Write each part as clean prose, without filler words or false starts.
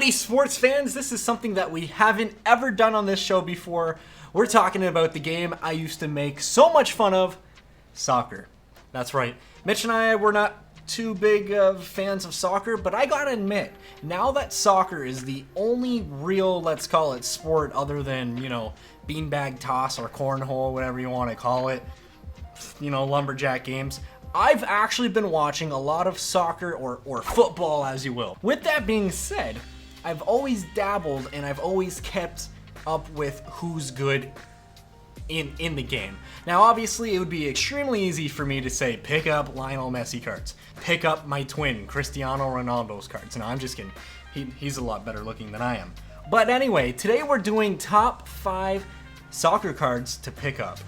Alrighty, sports fans, this is something that we haven't ever done on this show before. We're talking about the game I used to make so much fun of, soccer. That's right. Mitch and I were not too big of fans of soccer, but I gotta admit, now that soccer is the only real, let's call it, sport other than, beanbag toss or cornhole, whatever you want to call it, lumberjack games, I've actually been watching a lot of soccer or football, as you will. With that being said, I've always dabbled and I've always kept up with who's good in the game. Now, obviously, it would be extremely easy for me to say, pick up Lionel Messi cards, pick up my twin, Cristiano Ronaldo's cards. No, I'm just kidding. He's a lot better looking than I am. But anyway, today we're doing top 5 soccer cards to pick up.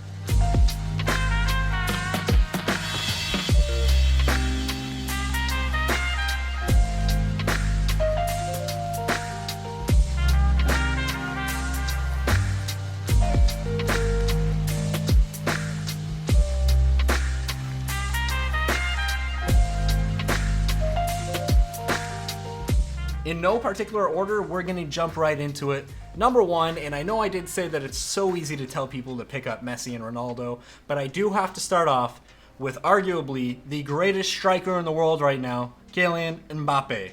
In no particular order, we're going to jump right into it. Number 1, and I know I did say that it's so easy to tell people to pick up Messi and Ronaldo, but I do have to start off with arguably the greatest striker in the world right now, Kylian Mbappe.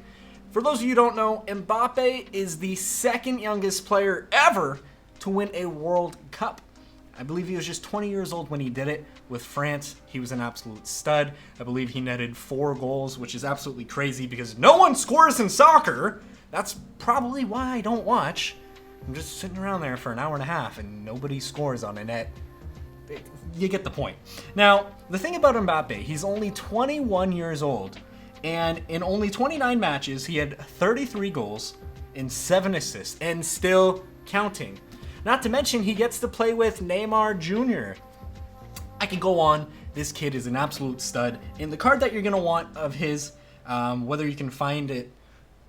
For those of you who don't know, Mbappe is the second youngest player ever to win a World Cup. I believe he was just 20 years old when he did it. With France, he was an absolute stud. I believe he netted 4 goals, which is absolutely crazy because no one scores in soccer. That's probably why I don't watch. I'm just sitting around there for an hour and a half and nobody scores on a net. You get the point. Now, the thing about Mbappe, he's only 21 years old, and in only 29 matches, he had 33 goals and 7 assists, and still counting. Not to mention, he gets to play with Neymar Jr. I could go on. This kid is an absolute stud. And the card that you're going to want of his, whether you can find it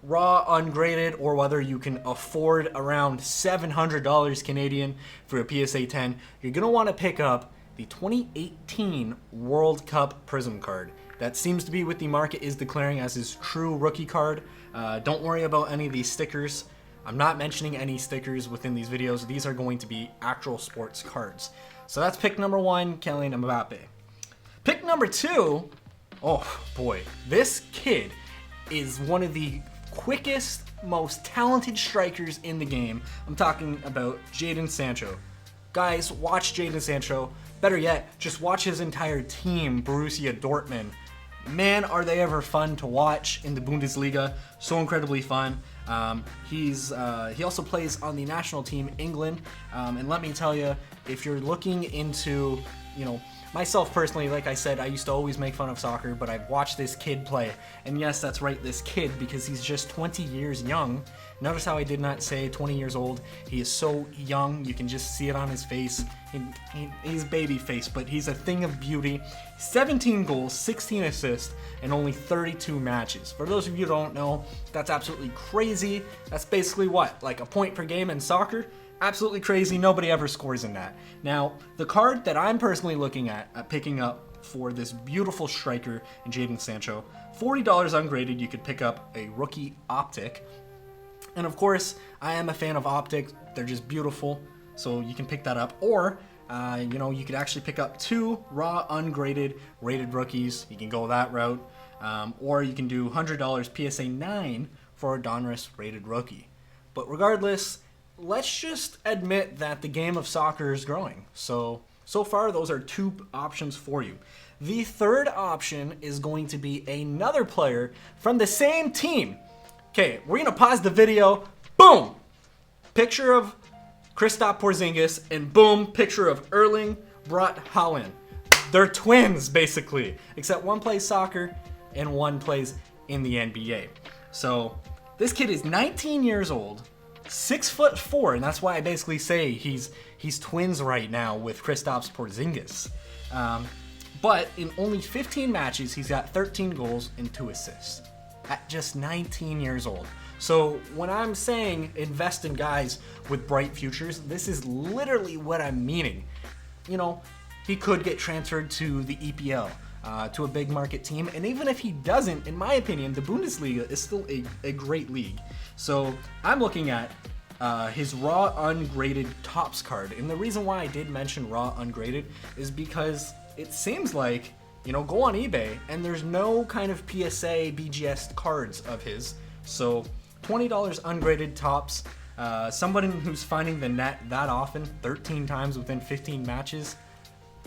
raw, ungraded, or whether you can afford around $700 Canadian for a PSA 10, you're going to want to pick up the 2018 World Cup Prism card. That seems to be what the market is declaring as his true rookie card. Don't worry about any of these stickers. I'm not mentioning any stickers within these videos. These are going to be actual sports cards. So that's pick number 1, Kylian Mbappe. Pick number 2, oh boy, this kid is one of the quickest, most talented strikers in the game. I'm talking about Jadon Sancho. Guys, watch Jadon Sancho. Better yet, just watch his entire team, Borussia Dortmund. Man, are they ever fun to watch in the Bundesliga. So incredibly fun. He also plays on the national team, England. And let me tell you, if you're looking into, myself personally, like I said, I used to always make fun of soccer, but I've watched this kid play. And yes, that's right, this kid, because he's just 20 years young. Notice how I did not say 20 years old. He is so young, you can just see it on his face. He's baby face, but he's a thing of beauty. 17 goals, 16 assists, and only 32 matches. For those of you who don't know, that's absolutely crazy. That's basically what? Like a point per game in soccer? Absolutely crazy. Nobody ever scores in that. Now, the card that I'm personally looking at picking up for this beautiful striker in Jadon Sancho, $40 ungraded, you could pick up a rookie optic. And of course, I am a fan of optics. They're just beautiful, so you can pick that up. Or, you could actually pick up 2 raw, ungraded, rated rookies. You can go that route. Or you can do $100 PSA 9 for a Donruss rated rookie. But regardless, let's just admit that the game of soccer is growing. So far, those are 2 options for you. The third option is going to be another player from the same team. Okay, we're going to pause the video. Boom! Picture of Kristaps Porzingis, and boom, picture of Erling Braut Haaland. They're twins, basically, except one plays soccer and one plays in the NBA. So this kid is 19 years old, 6'4", and that's why I basically say he's twins right now with Kristaps Porzingis. But in only 15 matches, he's got 13 goals and 2 assists. At just 19 years old. So when I'm saying invest in guys with bright futures, this is literally what I'm meaning. He could get transferred to the EPL. to a big market team. And even if he doesn't, in my opinion, the Bundesliga is still a great league. So I'm looking at his raw ungraded tops card. And the reason why I did mention raw ungraded is because it seems like, you know, go on eBay and there's no kind of PSA BGS cards of his. So $20 ungraded tops. Somebody who's finding the net that often, 13 times within 15 matches,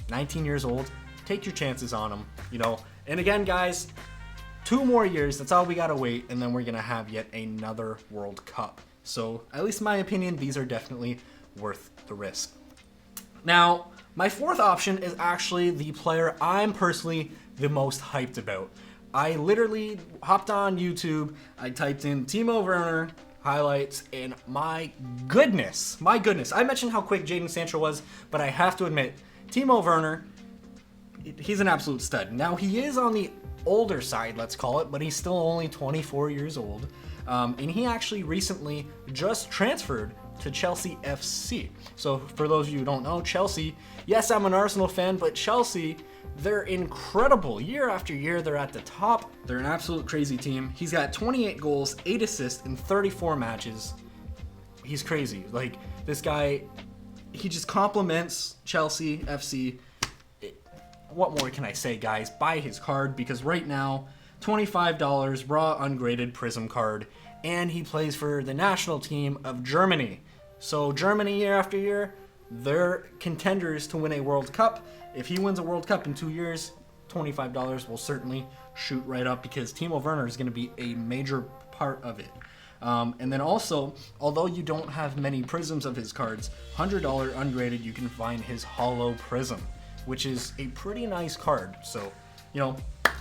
19 years old, take your chances on him, you know. And again, guys, 2 more years, that's all we gotta wait, and then we're gonna have yet another World Cup. So, at least in my opinion, these are definitely worth the risk. Now, my fourth option is actually the player I'm personally the most hyped about. I literally hopped on YouTube, I typed in Timo Werner highlights, and my goodness, I mentioned how quick Jadon Sancho was, but I have to admit, Timo Werner, he's an absolute stud. Now, he is on the older side, let's call it, but he's still only 24 years old, and he actually recently just transferred to Chelsea FC. So for those of you who don't know, Chelsea, yes, I'm an Arsenal fan, but Chelsea, they're incredible. Year after year, they're at the top. They're an absolute crazy team. He's got 28 goals, 8 assists in 34 matches. He's crazy. Like, this guy, he just compliments Chelsea FC. What more can I say, guys? Buy his card, because right now, $25 raw ungraded Prism card, and he plays for the national team of Germany. So Germany, year after year, they're contenders to win a World Cup. If he wins a World Cup in 2 years, $25 will certainly shoot right up, because Timo Werner is going to be a major part of it. And then also, although you don't have many prisms of his cards, $100 ungraded, you can find his Hollow Prism, which is a pretty nice card. So, you know,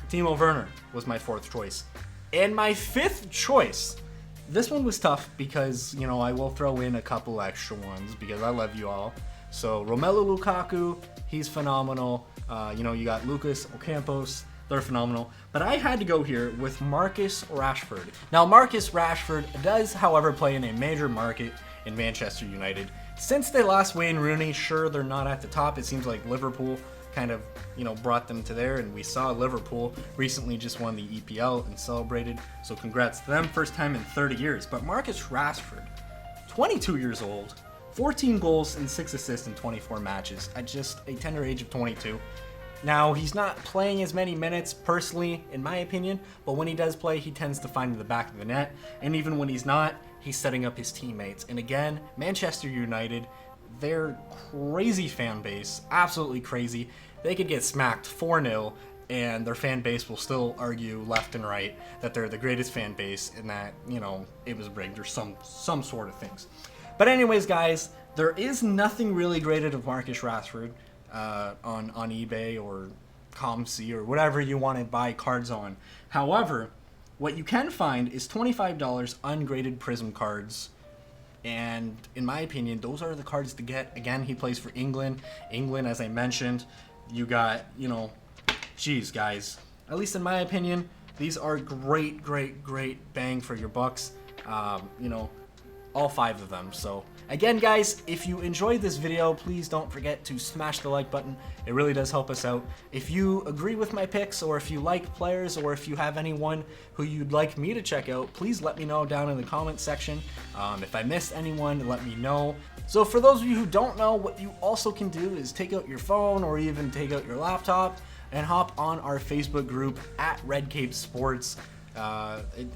Timo Werner was my fourth choice. And my fifth choice, this one was tough because, you know, I will throw in a couple extra ones because I love you all. So Romelu Lukaku, he's phenomenal. You know, you got Lucas Ocampos, they're phenomenal. But I had to go here with Marcus Rashford. Now, Marcus Rashford does, however, play in a major market in Manchester United. Since they lost Wayne Rooney, sure, they're not at the top. It seems like Liverpool kind of, you know, brought them to there, and we saw Liverpool recently just won the EPL and celebrated, so congrats to them, first time in 30 years. But Marcus Rashford, 22 years old, 14 goals and 6 assists in 24 matches at just a tender age of 22. Now, he's not playing as many minutes, personally, in my opinion, but when he does play, he tends to find the back of the net, and even when he's not, he's setting up his teammates. And again, Manchester United, their crazy fan base, absolutely crazy. They could get smacked 4-0, and their fan base will still argue left and right that they're the greatest fan base and that, you know, it was rigged or some sort of things. But anyways, guys, there is nothing really graded of Marcus Rashford on eBay or ComC or whatever you want to buy cards on. However, what you can find is $25 ungraded Prism cards. And in my opinion, those are the cards to get. Again, he plays for England. England, as I mentioned, you got, you know, geez, guys. At least in my opinion, these are great bang for your bucks. You know, all 5 of them. So again, guys, if you enjoyed this video, please don't forget to smash the like button. It really does help us out. If you agree with my picks, or if you like players, or if you have anyone who you'd like me to check out, please let me know down in the comments section. If I missed anyone, let me know. So for those of you who don't know, what you also can do is take out your phone or even take out your laptop and hop on our Facebook group at Red Cape Sports.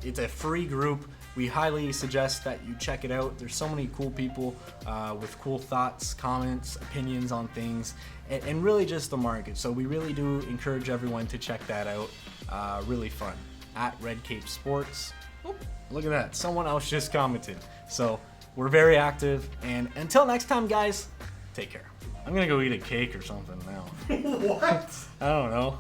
It's a free group. We highly suggest that you check it out. There's so many cool people with cool thoughts, comments, opinions on things, and really just the market. So we really do encourage everyone to check that out. Really fun. At Red Cape Sports. Oop, look at that. Someone else just commented. So we're very active. And until next time, guys, take care. I'm going to go eat a cake or something now. What? I don't know.